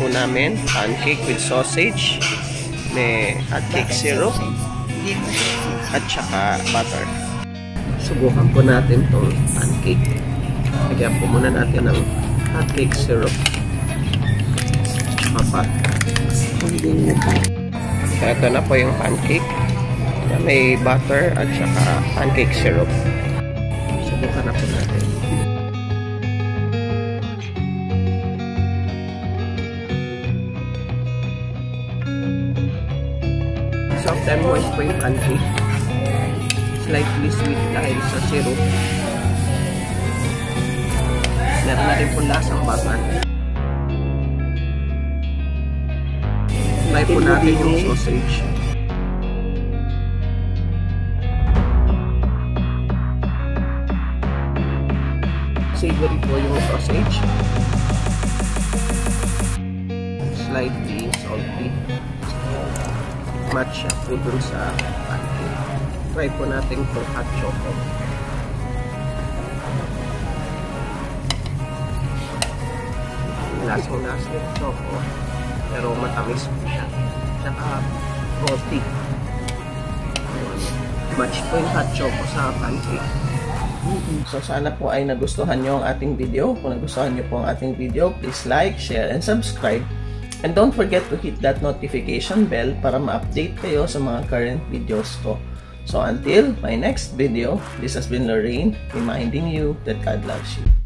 po namin pancake with sausage, may hotcake syrup, at saka butter. Subukan po natin itong pancake. Lagyan po muna natin ng hotcake syrup at butter. Kaya ito na po yung pancake na may butter at saka pancake syrup. Subukan na po natin. Soft and moist po yung pancake. Slightly sweet dahil sa syrup. Meron na rin po lasang butter. Try po natin yung sausage. Savory po yung sausage. Slightly salty. Match siya po dun sa pancake. Try po natin itong hot choco. Lasang-lasa yung choco. Pero matamis po siya. Tsaka roti. Match po yung hot choco sa pancake. So sana po ay nagustuhan nyo ang ating video. Kung nagustuhan nyo po ang ating video, please like, share, and subscribe. And don't forget to hit that notification bell para ma-update kayo sa mga current videos ko. So until my next video, this has been Lorraine reminding you that God loves you.